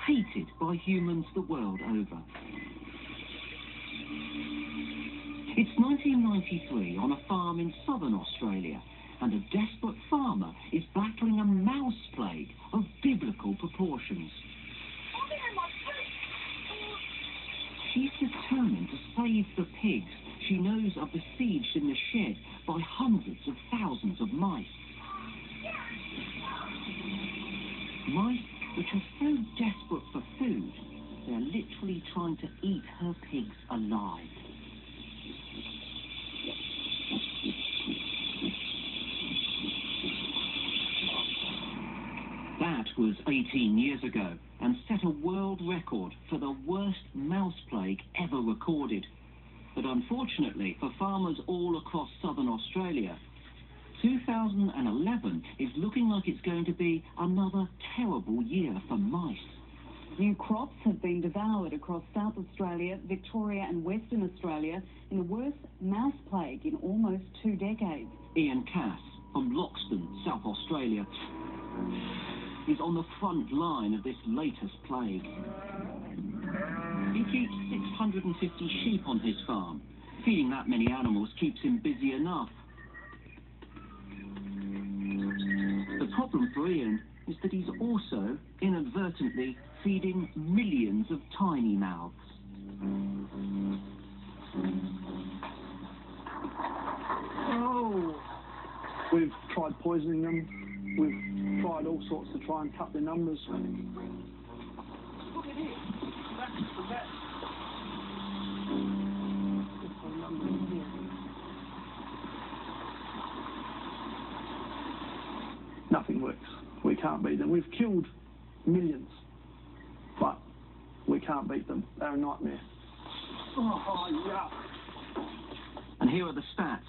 hated by humans the world over. It's 1993 on a farm in southern Australia, and a desperate farmer is battling a mouse plague of biblical proportions. She's determined to save the pigs she knows are besieged in the shed by hundreds of thousands of mice. Mice which are so desperate for food, they're literally trying to eat her pigs alive. That was 18 years ago and set a world record for the worst mouse plague ever recorded. But unfortunately for farmers all across southern Australia, 2011 is looking like it's going to be another terrible year for mice. New crops have been devoured across South Australia, Victoria and Western Australia in the worst mouse plague in almost 2 decades. Ian Cass from Loxton, South Australia, is on the front line of this latest plague. He keeps 650 sheep on his farm. Feeding that many animals keeps him busy enough. The problem for Ian is that he's also inadvertently feeding millions of tiny mouths. Oh! We've tried poisoning them. We've tried all sorts to try and cut their numbers. Look at it. That's the best. Nothing works. We can't beat them. We've killed millions, but we can't beat them. They're a nightmare. Oh, yeah. And here are the stats.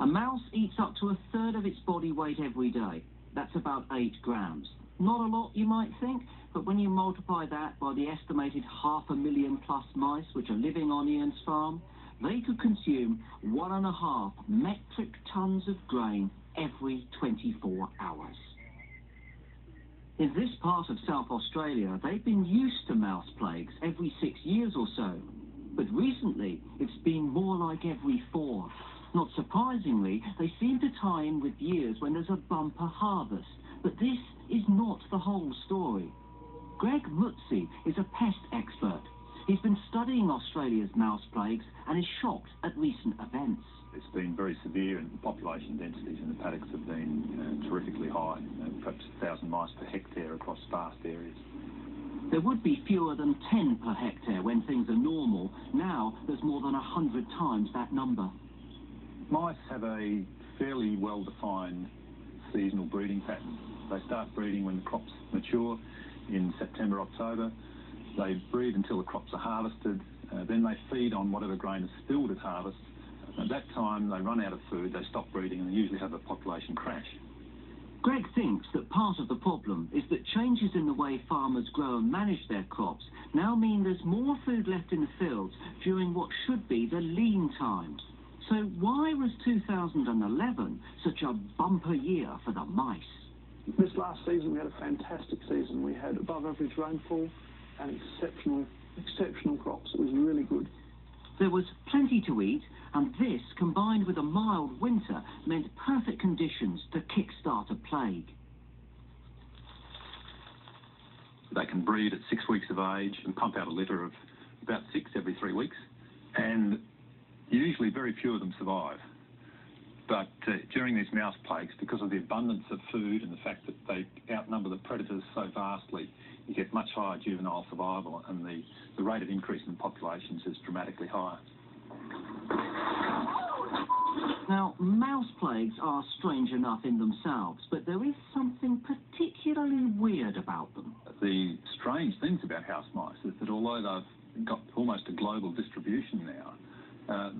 A mouse eats up to 1/3 of its body weight every day. That's about 8 grams. Not a lot, you might think, but when you multiply that by the estimated 500,000 plus mice which are living on Ian's farm, they could consume 1.5 metric tons of grain every 24 hours. In this part of South Australia, they've been used to mouse plagues every 6 years or so, but recently it's been more like every 4. Not surprisingly, they seem to tie in with years when there's a bumper harvest, but this is not the whole story. Greg Mutzi is a pest expert. He's been studying Australia's mouse plagues and is shocked at recent events. It's been very severe, and population densities in the paddocks have been terrifically high, perhaps 1,000 mice per hectare across vast areas. There would be fewer than 10 per hectare when things are normal. Now there's more than 100 times that number. Mice have a fairly well-defined seasonal breeding pattern. They start breeding when the crops mature in September, October. They breed until the crops are harvested. Then they feed on whatever grain is spilled at harvest. At that time, they run out of food, they stop breeding, and they usually have a population crash. Greg thinks that part of the problem is that changes in the way farmers grow and manage their crops now mean there's more food left in the fields during what should be the lean times. So why was 2011 such a bumper year for the mice? This last season we had a fantastic season. We had above average rainfall and exceptional crops. It was really good. There was plenty to eat, and this, combined with a mild winter, meant perfect conditions to kickstart a plague. They can breed at 6 weeks of age and pump out a litter of about 6 every 3 weeks, and usually very few of them survive. But during these mouse plagues, because of the abundance of food and the fact that they outnumber the predators so vastly, you get much higher juvenile survival, and the rate of increase in populations is dramatically higher. Now, mouse plagues are strange enough in themselves, but there is something particularly weird about them. The strange things about house mice is that although they've got almost a global distribution now,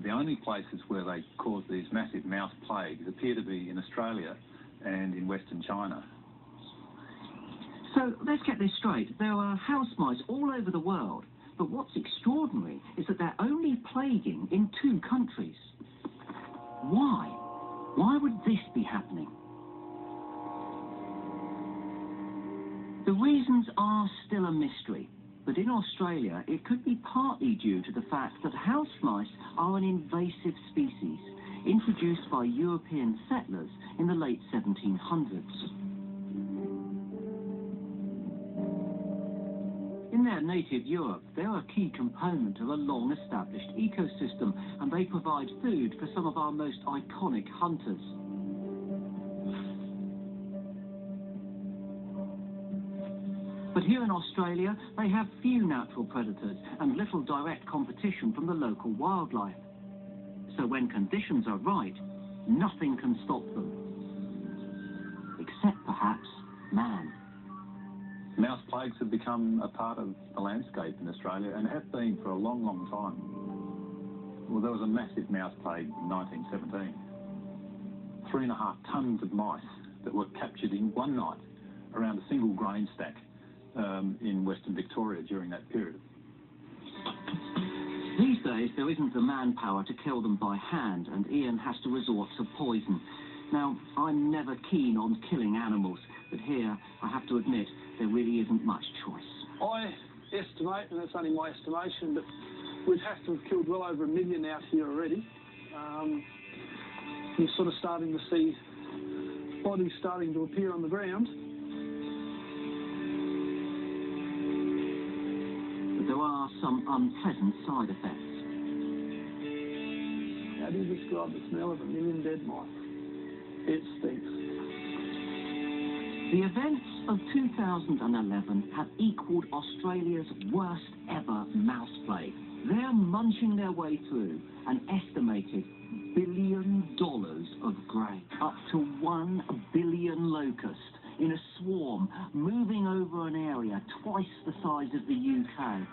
the only places where they cause these massive mouse plagues appear to be in Australia and in Western China. So let's get this straight. There are house mice all over the world, but what's extraordinary is that they're only plaguing in 2 countries. Why? Why would this be happening? The reasons are still a mystery. But in Australia, it could be partly due to the fact that house mice are an invasive species, introduced by European settlers in the late 1700s. In their native Europe, they're a key component of a long-established ecosystem, and they provide food for some of our most iconic hunters. But here in Australia, they have few natural predators and little direct competition from the local wildlife. So when conditions are right, nothing can stop them. Except perhaps man. Mouse plagues have become a part of the landscape in Australia and have been for a long, long time. Well, there was a massive mouse plague in 1917. 3.5 tons of mice that were captured in one night around a single grain stack in Western Victoria during that period. These days, there isn't the manpower to kill them by hand, and Ian has to resort to poison. Now, I'm never keen on killing animals, but here, I have to admit, there really isn't much choice. I estimate, and that's only my estimation, but we'd have to have killed well over 1 million out here already. You're sort of starting to see bodies starting to appear on the ground. But there are some unpleasant side effects. How do you describe the smell of 1 million dead mice? It stinks. The events of 2011 have equalled Australia's worst ever mouse plague. They're munching their way through an estimated $1 billion of grain. Up to 1 billion locusts in a swarm moving over an area twice the size of the UK.